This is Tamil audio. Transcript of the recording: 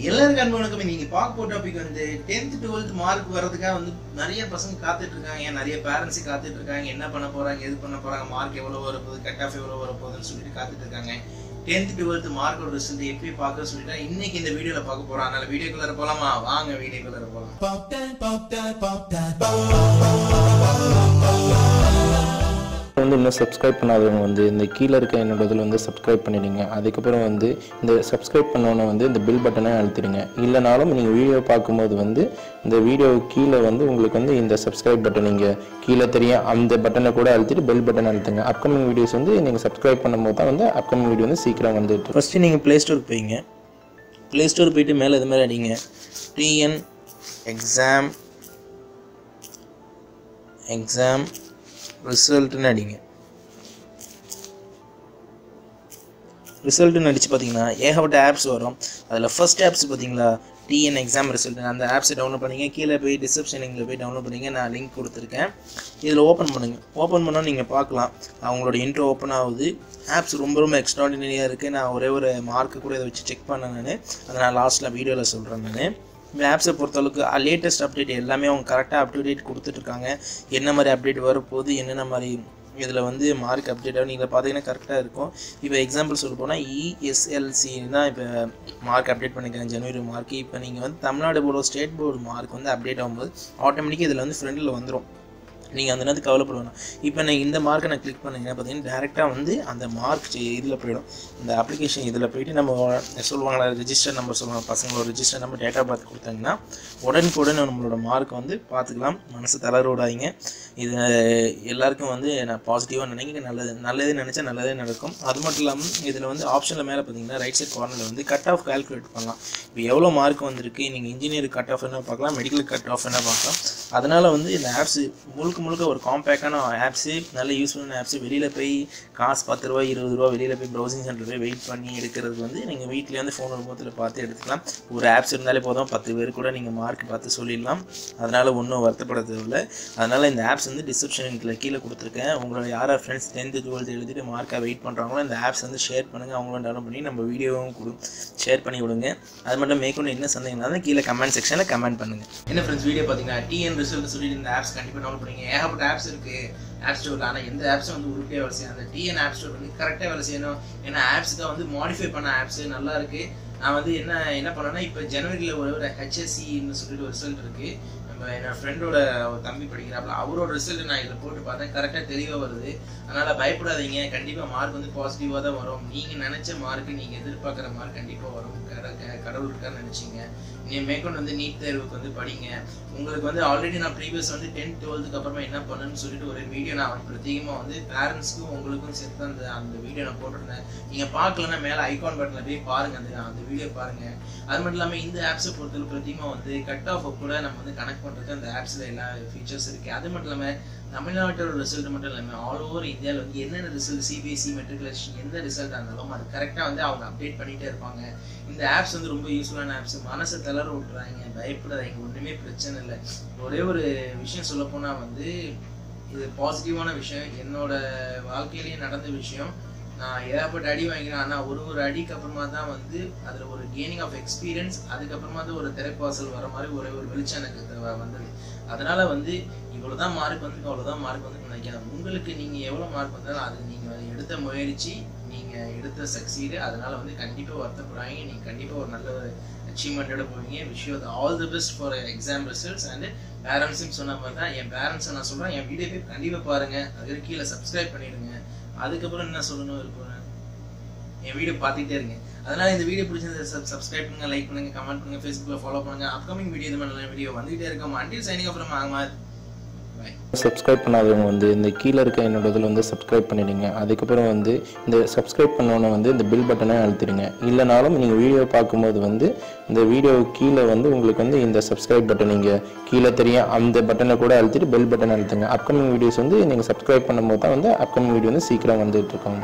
எல்லாருக்கும் அன்பு வணக்கம். நீங்க பார்க்க போற டாபிக் வந்து 10th 12th மார்க் வரதுக்காக வந்து நிறைய பசங்க காத்துட்டு இருக்காங்க, நிறைய பேரண்ட்ஸ் காத்துட்டு இருக்காங்க. என்ன பண்ண போறாங்க, எது பண்ண போறாங்க, மார்க் எவ்வளவு வரப்போகுது, கட் ஆஃப் எவ்வளவு வரப்போகுதுன்னு சொல்லிட்டு காத்துட்டு இருக்காங்க. 10th 12th மார்க்கோட ரிசல்ட் எப்படி பார்க்க சொல்லிட்டா இன்னைக்கு இந்த வீடியோல பார்க்க போறோம். அதனால வீடியோக்குள்ள போலாமா? வாங்க வீடியோக்குள்ள போலாம். வந்து இன்னும் சப்ஸ்கிரைப் பண்ணாதவங்க வந்து இந்த கீழே இருக்க என்னோட இதில் வந்து சப்ஸ்கிரைப் பண்ணிடுங்க. அதுக்கப்புறம் வந்து இந்த சப்ஸ்கிரைப் பண்ணோன்னே வந்து இந்த பில் பட்டனை அழுத்திடுங்க. இல்லைனாலும் நீங்கள் வீடியோ பார்க்கும்போது வந்து இந்த வீடியோ கீழே வந்து உங்களுக்கு வந்து இந்த சப்ஸ்கிரைப் பட்டன் நீங்கள் கீழே தெரியும், அந்த பட்டனை கூட அழுத்திட்டு பெல் பட்டன் அழுத்துங்க. அப்கமிங் வீடியோஸ் வந்து நீங்கள் சப்ஸ்கிரைப் பண்ணும்போது தான் வந்து அப்கமிங் வீடியோ வந்து சீக்கிரம் வந்துட்டு. ஃபஸ்ட்டு நீங்கள் ப்ளே ஸ்டோருக்கு போய்ங்க. ப்ளே ஸ்டோர் போயிட்டு மேலே இது மாதிரி அடிங்க, டிஎன் எக்ஸாம் ரிசல்ட்னு அடிங்க. ரிசல்ட்னு அடித்து பார்த்தீங்கன்னா ஏகப்பட்ட ஆப்ஸ் வரும். அதில் ஃபர்ஸ்ட் ஆப்ஸ் பார்த்தீங்களா, டிஎன் எக்ஸாம் ரிசல்ட். அந்த ஆப்ஸை டவுன்லோட் பண்ணிங்க. கீழே போய் டிஸ்கிரிப்ஷனில் போய் டவுன்லோட் பண்ணிங்க. நான் லிங்க் கொடுத்துருக்கேன். இதில் ஓப்பன் பண்ணுங்கள். ஓப்பன் பண்ணால் நீங்கள் பார்க்கலாம் அவங்களோட இன்ட்ரோ ஓப்பன் ஆகுது. ஆப்ஸ் ரொம்ப ரொம்ப எக்ஸ்ட்ராடினரியாக இருக்குது. நான் ஒரே ஒரு மார்க்கு கூட இதை வச்சு செக் பண்ணேன். அதை நான் லாஸ்ட்டில் வீடியோவில் சொல்கிறேன். இந்த ஆப்ஸை பொறுத்தளவுக்கு லேட்டஸ்ட் அப்டேட் எல்லாமே அவங்க கரெக்டாக அப்டேட் கொடுத்துட்ருக்காங்க. என்ன மாதிரி அப்டேட் வரப்போகுது, என்னென்ன மாதிரி இதில் வந்து மார்க் அப்டேட் ஆகும் நீங்கள் பார்த்தீங்கன்னா கரெக்டாக இருக்கும். இப்போ எக்ஸாம்பிள் சொல்ல போனால் ESLC தான் இப்போ மார்க் அப்டேட் பண்ணிக்கிறேன், ஜனவரி மார்க். இப்போ நீங்கள் வந்து Tamil Nadu board state board mark வந்து அப்டேட் ஆகும்போது ஆட்டோமேட்டிக்காக இதில் வந்து ஃப்ரெண்டில் வந்துடும். நீங்கள் அந்த நேரத்துக்கு கவலைப்படுவேன். இப்போ நான் இந்த மார்க்கை நான் கிளிக் பண்ணிங்கன்னா பார்த்தீங்கன்னா டேரெக்டாக வந்து அந்த மார்க் இதில் போய்டும். இந்த அப்ளிகேஷன் இதில் போய்ட்டு நம்ம சொல்லுவாங்களா ரிஜிஸ்டர் நம்பர் சொல்லுவாங்க, பசங்களோட register number date of birth கொடுத்தாங்கன்னா உடனுக்குடன் நம்மளோட மார்க் வந்து பார்த்துக்கலாம். மனசு தளர்வுடாதீங்க. இது எல்லாருக்கும் வந்து நான் பாசிட்டிவாக நினைக்க நல்லதே நினச்சா நல்லதே நடக்கும். அது மட்டும் இல்லாமல் இதில் வந்து ஆப்ஷனில் மேலே பார்த்தீங்கன்னா ரைட் சைட் கார்னரில் வந்து கட் ஆஃப் கால்குலேட் பண்ணலாம். இப்போ எவ்வளோ மார்க் வந்திருக்கு, நீங்கள் இன்ஜினியர் கட் ஆஃப் என்ன பார்க்கலாம், மெடிக்கல் கட் ஆஃப் என்ன பார்க்கலாம். அதனால் வந்து இந்த ஆப்ஸ் முழுக்க ஒரு காம்பேக்டான ஆப்ஸு, நல்ல யூஸ்ஃபுல்லான ஆப்ஸு. வெளியில் போய் காசு 10 ரூபா 20 ரூபா வெளியில் போய் ப்ரௌசிங் சென்டர் போய் வெயிட் பண்ணி எடுக்கிறது வந்து நீங்கள் வீட்டிலே வந்து ஃபோன் ரூபத்தில் பார்த்து எடுத்துக்கலாம். ஒரு ஆப்ஸ் இருந்தாலே போதும், 10 பேர் கூட நீங்கள் மார்க் பார்த்து சொல்லிடலாம். அதனால் ஒன்றும் வருத்தப்பட தேவையில்லை. அதனால் இந்த ஆப்ஸ் வந்து டிஸ்கிரிப்ஷனில் கீழே கொடுத்துருக்கேன். உங்களோட யார் ஃப்ரெண்ட்ஸ் 10th 12th எழுதிட்டு மார்க்காக வெயிட் பண்ணுறாங்களோ இந்த ஆப்ஸ் வந்து ஷேர் பண்ணுங்கள். அவங்களும் டவுன்லோட் பண்ணி நம்ம வீடியோவும் ஷேர் பண்ணி விடுங்க. அது மட்டும் மேற்கொண்டு என்ன சந்தேகம்னா தான் கீழே கமெண்ட் செக்ஷனில் கமெண்ட் பண்ணுங்கள். என்ன ஃப்ரெண்ட்ஸ், வீடியோ பார்த்தீங்கன்னா டிஎன் ரிசல்ட் சொல்லிட்டு இந்த ஆப்ஸ் கண்டிப்பாக டவுன்லோட் பண்ணிங்க. ஏகப்பட்ட ஆப்ஸ் இருக்குது ஆப் ஸ்டோரில். ஆனால் எந்த ஆப்ஸும் வந்து உருப்படியாக வேலை செய்யும். அந்த டிஎன் ஆப் ஸ்டோர் வந்து கரெக்டாக வேலை செய்யணும். ஏன்னா ஆப்ஸ் தான் வந்து மாடிஃபை பண்ண ஆப்ஸ் நல்லா இருக்குது. நான் வந்து என்ன பண்ணேன்னா இப்போ ஜனவரியில் ஒரு HSCன்னு சொல்லிட்டு ஒரு ரிசல்ட் இருக்குது. நம்ம என்னோட ஃப்ரெண்டோட ஒரு தம்பி படிக்கிறாப்புல, அவரோட ரிசல்ட் நான் இதில் போட்டு பார்த்தேன். கரெக்டாக தெளிவாக வருது. அதனால் பயப்படாதீங்க, கண்டிப்பாக மார்க் வந்து பாசிட்டிவாக தான் வரும். நீங்கள் நினச்ச மார்க்கு, நீங்கள் எதிர்பார்க்குற மார்க் கண்டிப்பாக வரும். கடவுள் இருக்கான்னு நினச்சிங்க. நீங்கள் மேற்கொண்டு வந்து நீட் தேர்வுக்கு வந்து படிங்க. உங்களுக்கு வந்து ஆல்ரெடி நான் ப்ரீவியஸ் வந்து 10th 12th அப்புறமா என்ன பண்ணுன்னு சொல்லிட்டு ஒரு வீடியோ நான் பிரத்யேகமாக வந்து பேரண்ட்ஸ்க்கும் உங்களுக்கும் சேர்த்து அந்த வீடியோ நான் போட்டிருந்தேன். நீங்கள் பார்க்கலன்னா மேலே ஐகான் பட்டனில் போய் பாருங்கள், அந்த வீடியோ பாருங்கள். அது மட்டும் இல்லாமல் இந்த ஆப்ஸை பொறுத்தவரை பிரத்யேகமாக வந்து கட் ஆஃப் கூட நம்ம வந்து கனெக்ட் பண்ணுறது அந்த ஆப்ஸில் எல்லா ஃபீச்சர்ஸ் இருக்குது. அது மட்டும் இல்லாமல் தமிழ்நாட்டோட ரிசல்ட் மட்டும் இல்லாமல் ஆல் ஓவர் இந்தியாவில் வந்து என்னென்ன ரிசல்ட், CBSE மெட்ரிகுலேஷன் எந்த ரிசல்ட்டாக இருந்தாலும் அது கரெக்டாக வந்து அவங்க அப்டேட் பண்ணிகிட்டே இருப்பாங்க. இந்த ஆப்ஸ் வந்து ரொம்ப யூஸ்ஃபுல்லான ஆப்ஸ். மனசை தளர விட்டுறாங்க, பயப்படாதீங்க, ஒன்றுமே பிரச்சனை இல்லை. ஒரே ஒரு விஷயம் சொல்ல போனால் வந்து இது பாசிட்டிவான விஷயம். என்னோட வாழ்க்கையிலேயே நடந்த விஷயம். நான் ஏகப்பட்ட அடி வாங்கினேன். ஆனால் ஒரு அடிக்கு அப்புறமா தான் வந்து அதில் ஒரு கெய்னிங் ஆஃப் எக்ஸ்பீரியன்ஸ், அதுக்கப்புறமா தான் ஒரு திரைப்பாசல் வர மாதிரி ஒரு வெளிச்சம் எனக்கு வந்தது. அதனால வந்து இவ்வளோதான் மார்க் வந்து அவ்வளோதான் மார்க் வந்து நினைக்கிறேன். உங்களுக்கு நீங்கள் எவ்வளோ மார்க் வந்தாலும் அது நீங்கள் எடுத்த முயற்சி, நீங்கள் எடுத்த சக்சீடு. அதனால வந்து கண்டிப்பாக வருத்தப்படுறாங்க. நீங்கள் கண்டிப்பாக ஒரு நல்ல ஒரு அச்சீவ்மெண்ட்டோட போவீங்க. Wish you all the best for exam results. And பேரண்ட்ஸும் சொன்ன மாதிரி தான் என் பேரண்ட்ஸை நான் சொல்கிறேன், என் வீடியோ போய் கண்டிப்பாக பாருங்கள். அதுக்கு கீழே சப்ஸ்கிரைப் பண்ணிவிடுங்க. அதுக்கப்புறம் என்ன சொல்லணும் இருக்கும், என் வீடியோ பார்த்துக்கிட்டே இருங்க. அதனால் இந்த வீடியோ பிடிச்சிருந்த சப்ஸ்கிரைப் பண்ணுங்கள், லைக் பண்ணுங்கள், கமெண்ட் பண்ணுங்கள், ஃபேஸ்புக்கில் ஃபாலோ பண்ணுங்கள். அப்கமிங் வீடியோ இது மாதிரி நல்ல வீடியோ வந்துகிட்டே இருக்கும். Until signing off from Ahmed. Subscribe பண்ணாதவங்க வந்து இந்த கீழே இருக்க என்னோட இதில் வந்து சப்ஸ்கிரைப் பண்ணிடுங்க. அதுக்கப்புறம் வந்து இந்த சப்ஸ்கிரைப் பண்ணோன்னே வந்து இந்த பில் பட்டனை அழுத்திடுங்க. இல்லைனாலும் நீங்கள் வீடியோ பார்க்கும்போது வந்து இந்த வீடியோ கீழே வந்து உங்களுக்கு வந்து இந்த சப்ஸ்கிரைப் பட்டன் நீங்கள் கீழே தெரியும், அந்த பட்டனை கூட அழுத்திட்டு பெல் பட்டன் அழுத்துங்க. அப்கமிங் வீடியோஸ் வந்து நீங்கள் சப்ஸ்கிரைப் பண்ணும்போது தான் வந்து அப்கமிங் வீடியோ வந்து சீக்கிரம் வந்துட்டு இருக்காங்க.